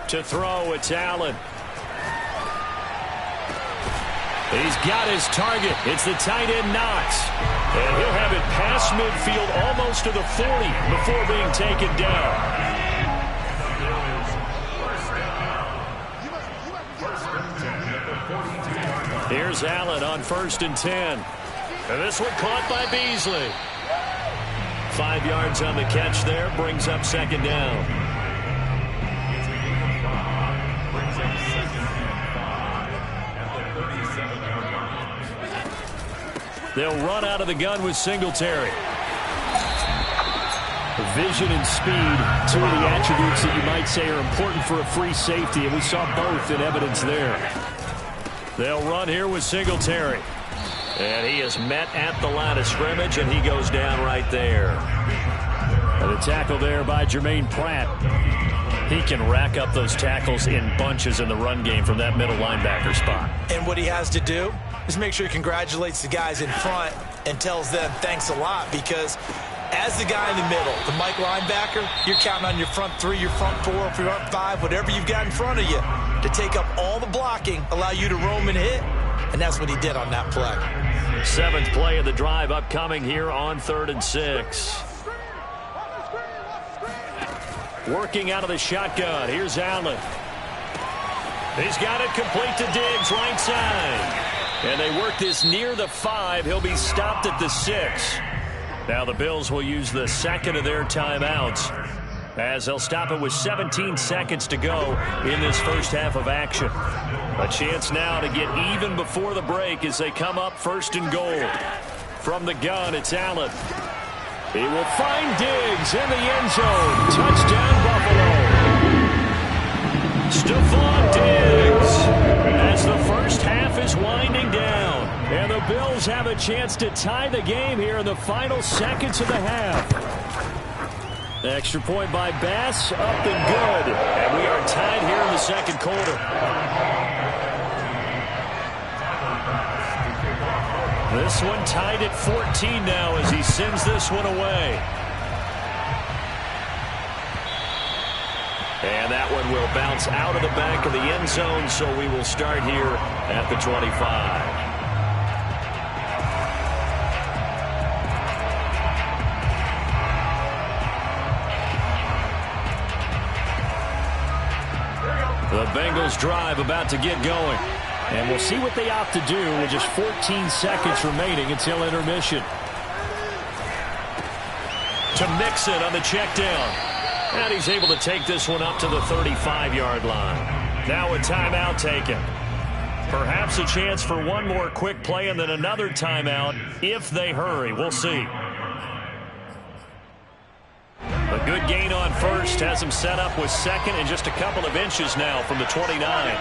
To throw, it's Allen. He's got his target. It's the tight end Knox. And he'll have it past midfield almost to the 40 before being taken down. Here's Allen on 1st and 10. And this one caught by Beasley. 5 yards on the catch there. Brings up 2nd down. They'll run out of the gun with Singletary. Vision and speed, 2 of the attributes that you might say are important for a free safety, and we saw both in evidence there. They'll run here with Singletary. And he is met at the line of scrimmage, and he goes down right there. And a tackle there by Jermaine Pratt. He can rack up those tackles in bunches in the run game from that middle linebacker spot. And what he has to do is make sure he congratulates the guys in front and tells them thanks a lot, because as the guy in the middle, the Mike linebacker, you're counting on your front 3, your front 4, if you're up 5, whatever you've got in front of you to take up all the blocking, allow you to roam and hit. And that's what he did on that play. 7th play of the drive upcoming here on 3rd and 6. Working out of the shotgun. Here's Allen. He's got it complete to Diggs, right side. And they work this near the 5. He'll be stopped at the 6. Now the Bills will use the 2nd of their timeouts as they'll stop it with 17 seconds to go in this first half of action. A chance now to get even before the break as they come up 1st and goal. From the gun, it's Allen. He will find Diggs in the end zone. Touchdown, Buffalo. Stephon Diggs as the first half is winding down. And the Bills have a chance to tie the game here in the final seconds of the half. Extra point by Bass, up and good. And we are tied here in the 2nd quarter. This one tied at 14 now as he sends this one away. And that one will bounce out of the back of the end zone, so we will start here at the 25. The Bengals drive about to get going. And we'll see what they opt to do with just 14 seconds remaining until intermission. To Mixon on the check down. And he's able to take this one up to the 35-yard line. Now a timeout taken. Perhaps a chance for one more quick play and then another timeout if they hurry. We'll see. A good gain on first has him set up with second and just a couple of inches now from the 29.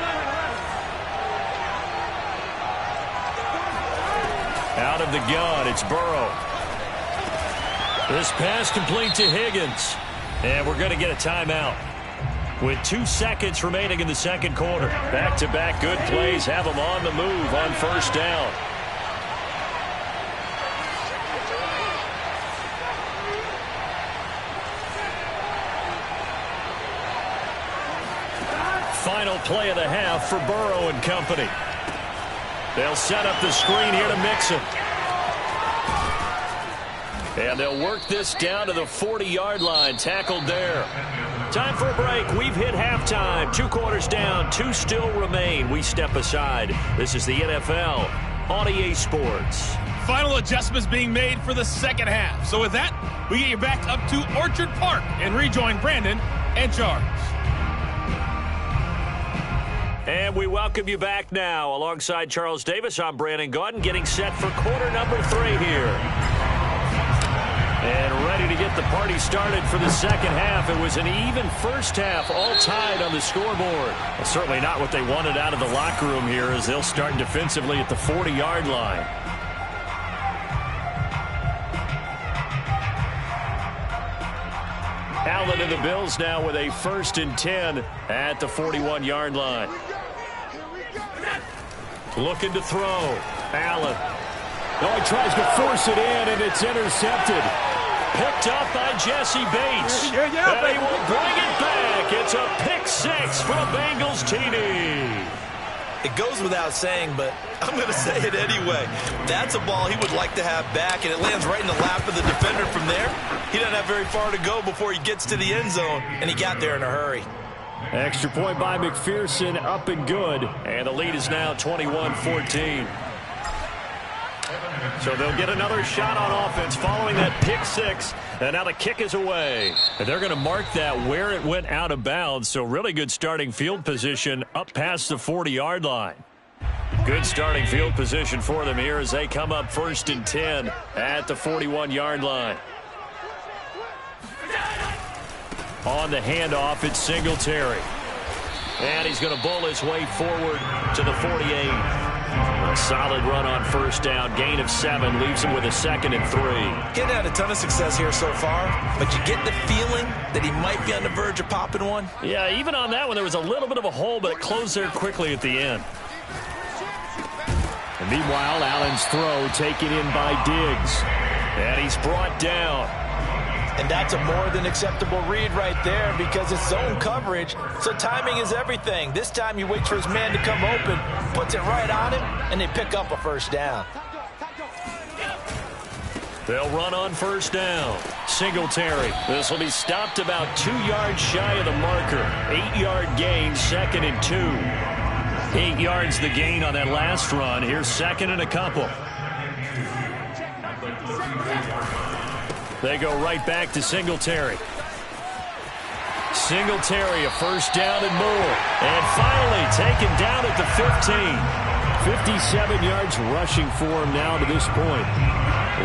Out of the gun, it's Burrow. This pass complete to Higgins. And we're going to get a timeout. With 2 seconds remaining in the second quarter. Back-to-back good plays have them on the move on first down. Final play of the half for Burrow and company. They'll set up the screen here to Mixon. And they'll work this down to the 40-yard line. Tackled there. Time for a break. We've hit halftime. 2 quarters down. 2 still remain. We step aside. This is the NFL on EA Sports. Final adjustments being made for the second half. So with that, we get you back up to Orchard Park and rejoin Brandon and Charles. And we welcome you back now. Alongside Charles Davis, I'm Brandon Gaudin, getting set for quarter number 3 here. And ready to get the party started for the second half. It was an even first half, all tied on the scoreboard. Well, certainly not what they wanted out of the locker room here as they'll start defensively at the 40-yard line. Allen and the Bills now with a 1st and 10 at the 41-yard line. Looking to throw. Allen. Oh, he tries to force it in, and it's intercepted. Picked up by Jesse Bates. And he will bring it back. It's a pick 6 for the Bengals TD. It goes without saying, but I'm going to say it anyway. That's a ball he would like to have back, and it lands right in the lap of the defender from there. He doesn't have very far to go before he gets to the end zone, and he got there in a hurry. Extra point by McPherson, up and good. And the lead is now 21-14. So they'll get another shot on offense following that pick 6. And now the kick is away. And they're going to mark that where it went out of bounds. So really good starting field position up past the 40-yard line. Good starting field position for them here as they come up 1st and 10 at the 41-yard line. On the handoff, it's Singletary. And he's going to bowl his way forward to the 48. A solid run on first down. Gain of 7 leaves him with a 2nd and 3. Getting had a ton of success here so far, but you get the feeling that he might be on the verge of popping one. Yeah, even on that one, there was a little bit of a hole, but it closed there quickly at the end. And meanwhile, Allen's throw taken in by Diggs. And he's brought down. And that's a more than acceptable read right there because it's zone coverage, so timing is everything. This time he waits for his man to come open, puts it right on him, and they pick up a first down. They'll run on first down. Singletary. This will be stopped about 2 yards shy of the marker. 8-yard gain, 2nd and 2. 8 yards the gain on that last run. Here's 2nd and a couple. They go right back to Singletary. Singletary, a first down and more. And finally taken down at the 15. 57 yards rushing for him now to this point.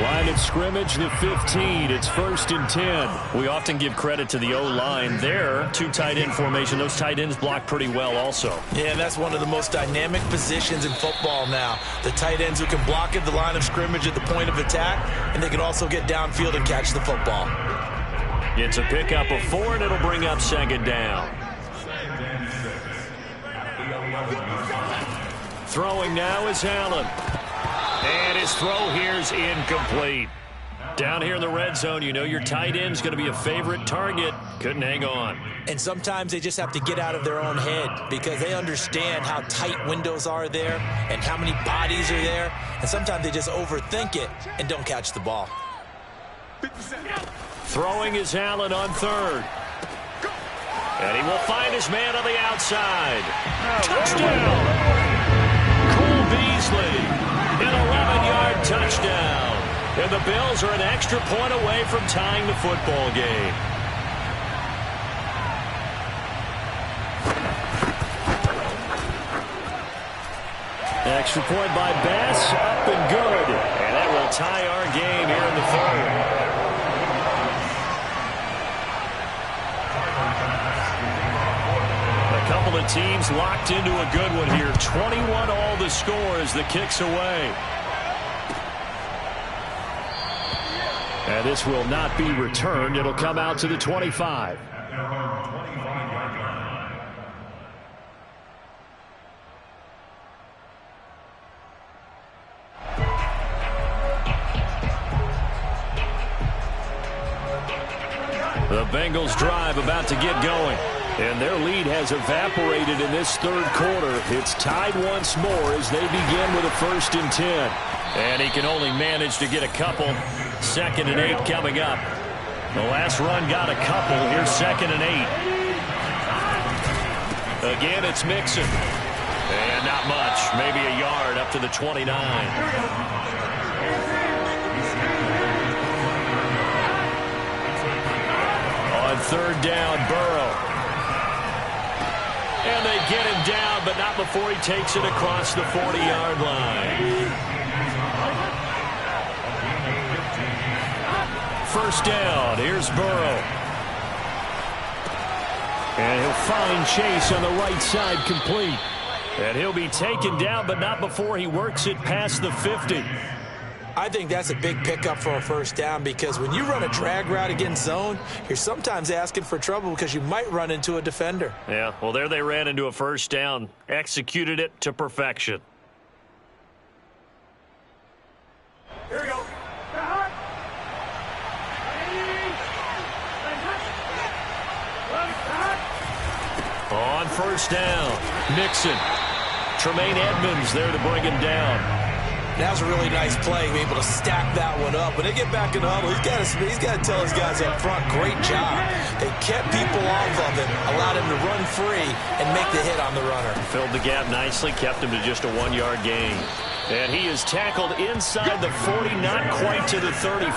Line of scrimmage, the 15. It's 1st and 10. We often give credit to the O-line there. 2 tight end formation. Those tight ends block pretty well also. Yeah, that's one of the most dynamic positions in football now. The tight ends who can block at the line of scrimmage at the point of attack, and they can also get downfield and catch the football. It's a pickup of 4, and it'll bring up 2nd down. Throwing now is Allen. And his throw here's incomplete. Down here in the red zone, you know your tight end's going to be a favorite target. Couldn't hang on. And sometimes they just have to get out of their own head because they understand how tight windows are there and how many bodies are there. And sometimes they just overthink it and don't catch the ball. Throwing is Allen on third. And he will find his man on the outside. Touchdown! Cole Beasley, an 11-yard touchdown. And the Bills are an extra point away from tying the football game. Extra point by Bass, up and good. And that will tie our game here in the third. A couple of teams locked into a good one here. 21 all the score as the kick's away. And this will not be returned. It'll come out to the 25. The Bengals drive about to get going. And their lead has evaporated in this third quarter. It's tied once more as they begin with a 1st and 10. And he can only manage to get a couple. 2nd and 8 coming up. The last run got a couple. Here's 2nd and 8. Again, it's Mixon. And not much. Maybe a yard up to the 29. On 3rd down, Burrow. And they get him down, but not before he takes it across the 40-yard line. 1st down. Here's Burrow. And he'll find Chase on the right side complete. And he'll be taken down, but not before he works it past the 50. I think that's a big pickup for a 1st down because when you run a drag route against zone, you're sometimes asking for trouble because you might run into a defender. Yeah, well, there they ran into a 1st down. Executed it to perfection. Here we go. On 1st down, Mixon. Tremaine Edmonds there to bring him down. That was a really nice play, being able to stack that one up. When they get back in the huddle, he's got to tell his guys up front, great job. They kept people off of him, allowed him to run free and make the hit on the runner. Filled the gap nicely, kept him to just a 1-yard gain. And he is tackled inside the 40, not quite to the 35.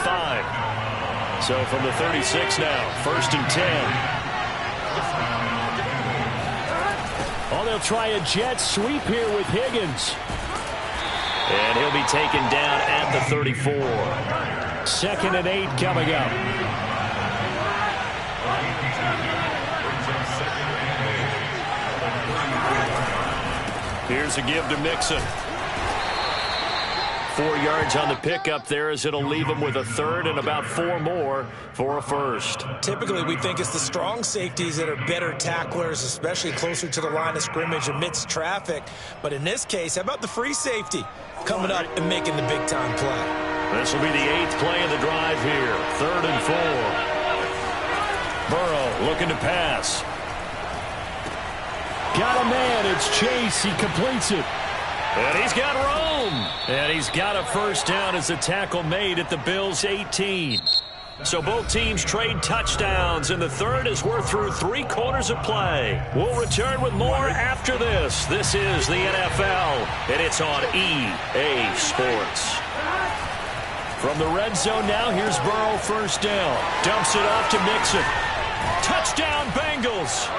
So from the 36 now, 1st and 10. Oh, they'll try a jet sweep here with Higgins. And he'll be taken down at the 34. 2nd and 8 coming up. Here's a give to Mixon. 4 yards on the pickup there as it'll leave him with a 3rd and about 4 more for a 1st. Typically, we think it's the strong safeties that are better tacklers, especially closer to the line of scrimmage amidst traffic. But in this case, how about the free safety coming up and making the big-time play? This will be the 8th play of the drive here. 3rd and 4. Burrow looking to pass. Got a man. It's Chase. He completes it. And he's got room. And he's got a 1st down as the tackle made at the Bills' 18. So both teams trade touchdowns, and the third as we're through 3 quarters of play. We'll return with more after this. This is the NFL, and it's on EA Sports. From the red zone now, here's Burrow 1st down. Dumps it off to Mixon. Touchdown, Bengals.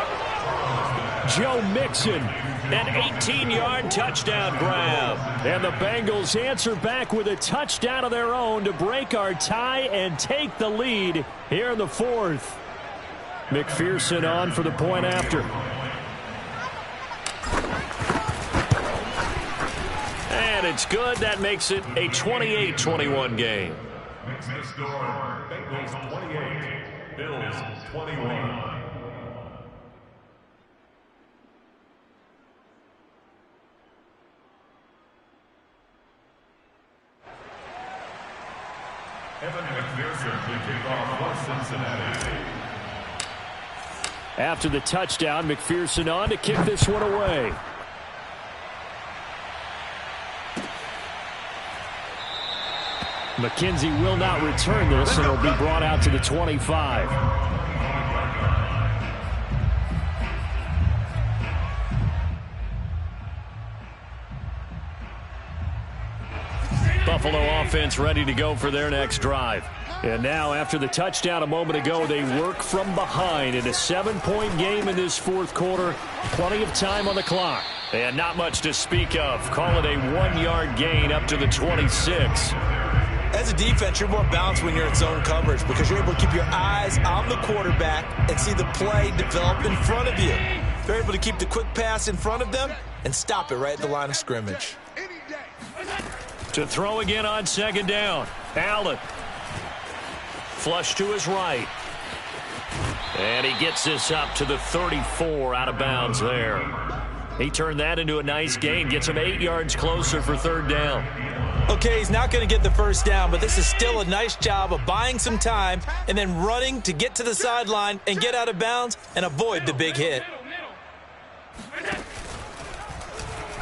Joe Mixon, an 18-yard touchdown grab. And the Bengals answer back with a touchdown of their own to break our tie and take the lead here in the 4th. McPherson on for the point after. And it's good. That makes it a 28-21 game. Makes the score Bengals 28, Bills 21. Evan McPherson to kick off for Cincinnati. After the touchdown, McPherson on to kick this one away. McKenzie will not return this, and it'll be brought out to the 25. Buffalo offense ready to go for their next drive. And now, after the touchdown a moment ago, they work from behind in a 7-point game in this fourth quarter. Plenty of time on the clock. And not much to speak of. Call it a 1-yard gain up to the 26. As a defense, you're more balanced when you're in zone coverage because you're able to keep your eyes on the quarterback and see the play develop in front of you. They're able to keep the quick pass in front of them and stop it right at the line of scrimmage. To throw again on second down. Allen. Flush to his right. And he gets this up to the 34 out of bounds there. He turned that into a nice gain. Gets him 8 yards closer for third down. Okay, he's not going to get the first down, but this is still a nice job of buying some time and then running to get to the sideline and get out of bounds and avoid the big hit.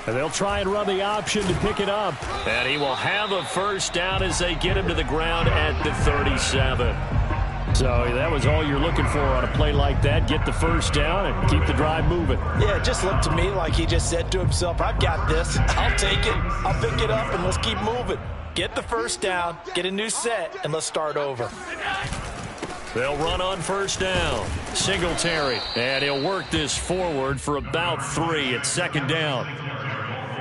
And they'll try and run the option to pick it up. And he will have a first down as they get him to the ground at the 37. So that was all you're looking for on a play like that. Get the first down and keep the drive moving. Yeah, it just looked to me like he just said to himself, I've got this. I'll take it. I'll pick it up, and let's keep moving. Get the first down, get a new set, and let's start over. They'll run on first down. Singletary. And he'll work this forward for about 3 at second down.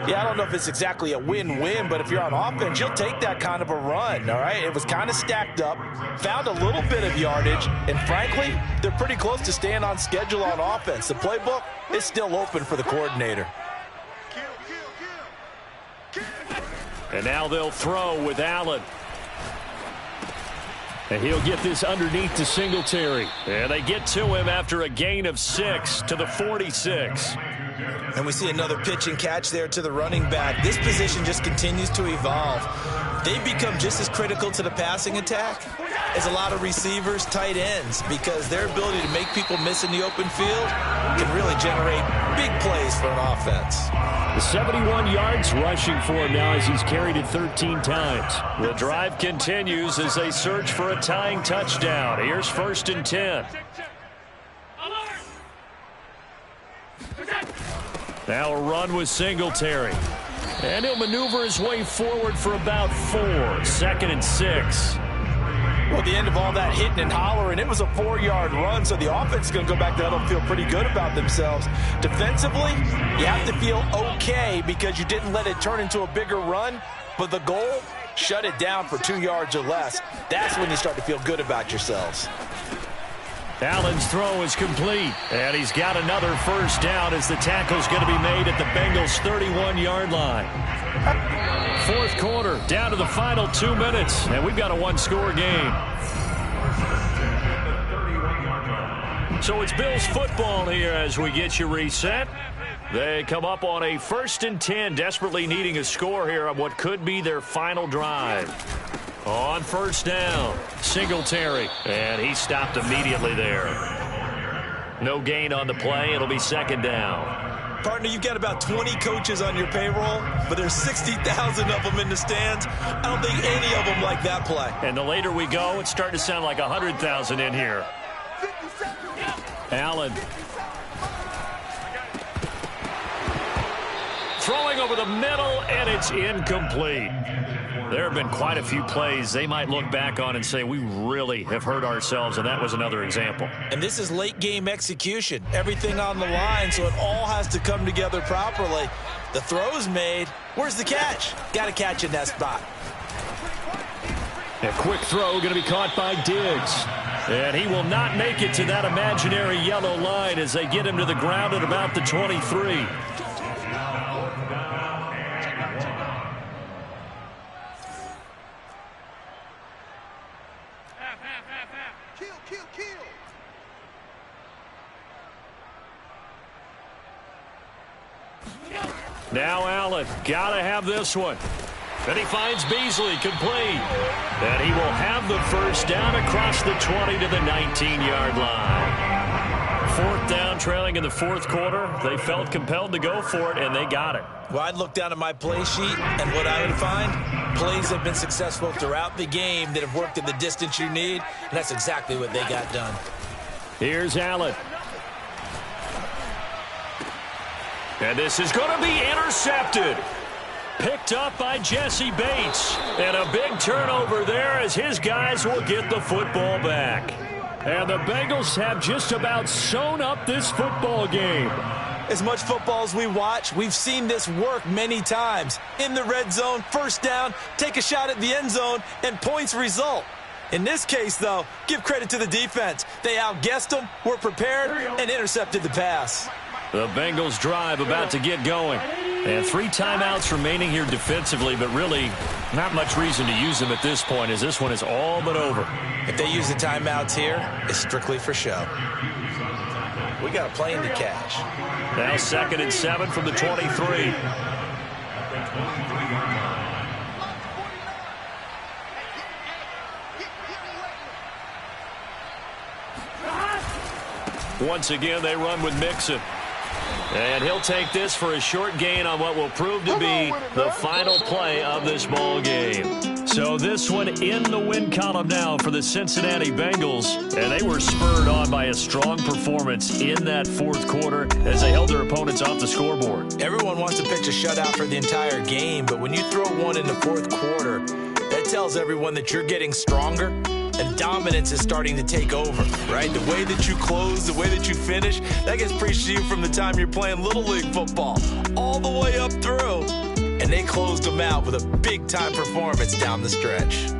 Yeah, I don't know if it's exactly a win-win, but if you're on offense, you'll take that kind of a run, all right? It was kind of stacked up, found a little bit of yardage, and frankly, they're pretty close to staying on schedule on offense. The playbook is still open for the coordinator. And now they'll throw with Allen. And he'll get this underneath to Singletary. And they get to him after a gain of 6 to the 46. And we see another pitch and catch there to the running back. This position just continues to evolve. They've become just as critical to the passing attack as a lot of receivers, tight ends, because their ability to make people miss in the open field can really generate big plays for an offense. The 71 yards rushing for him now as he's carried it 13 times. The drive continues as they search for a tying touchdown. Here's 1st and 10. Now a run with Singletary. And he'll maneuver his way forward for about 4. 2nd and 6. Well, the end of all that hitting and hollering, it was a 4-yard run, so the offense is going to go back there and feel pretty good about themselves. Defensively, you have to feel okay because you didn't let it turn into a bigger run, but the goal, shut it down for 2 yards or less. That's when you start to feel good about yourselves. Allen's throw is complete, and he's got another first down as the tackle's going to be made at the Bengals' 31-yard line. Fourth quarter, down to the final 2 minutes, and we've got a 1-score game. So it's Bills football here as we get you reset. They come up on a 1st and 10, desperately needing a score here on what could be their final drive. On first down, Singletary, and he stopped immediately there. No gain on the play. It'll be 2nd down. Partner, you've got about 20 coaches on your payroll, but there's 60,000 of them in the stands. I don't think any of them like that play. And the later we go, it's starting to sound like 100,000 in here. Allen. Throwing over the middle, and it's incomplete. There have been quite a few plays they might look back on and say, we really have hurt ourselves, and that was another example. And this is late-game execution. Everything on the line, so it all has to come together properly. The throw's made. Where's the catch? Got to catch in that spot. A quick throw going to be caught by Diggs. And he will not make it to that imaginary yellow line as they get him to the ground at about the 23. Now Allen, gotta have this one. And he finds Beasley complete. And he will have the first down across the 20 to the 19-yard line. Fourth down, trailing in the fourth quarter. They felt compelled to go for it, and they got it. Well, I'd look down at my play sheet, and what I would find, plays have been successful throughout the game that have worked at the distance you need, and that's exactly what they got done. Here's Allen. And this is going to be intercepted. Picked up by Jesse Bates. And a big turnover there as his guys will get the football back. And the Bengals have just about sewn up this football game. As much football as we watch, we've seen this work many times. In the red zone, first down, take a shot at the end zone, and points result. In this case, though, give credit to the defense. They outguessed them, were prepared, and intercepted the pass. The Bengals drive about to get going. And 3 timeouts remaining here defensively, but really not much reason to use them at this point as this one is all but over. If they use the timeouts here, it's strictly for show. We got a plane to catch. Now 2nd and 7 from the 23. Once again, they run with Mixon. And he'll take this for a short gain on what will prove to be the final play of this ball game. So this one in the win column now for the Cincinnati Bengals. And they were spurred on by a strong performance in that fourth quarter as they held their opponents off the scoreboard. Everyone wants to pitch a shutout for the entire game, but when you throw one in the fourth quarter, that tells everyone that you're getting stronger. And dominance is starting to take over, right? The way that you close, the way that you finish, that gets preached to you from the time you're playing Little League football all the way up through. And they closed them out with a big-time performance down the stretch.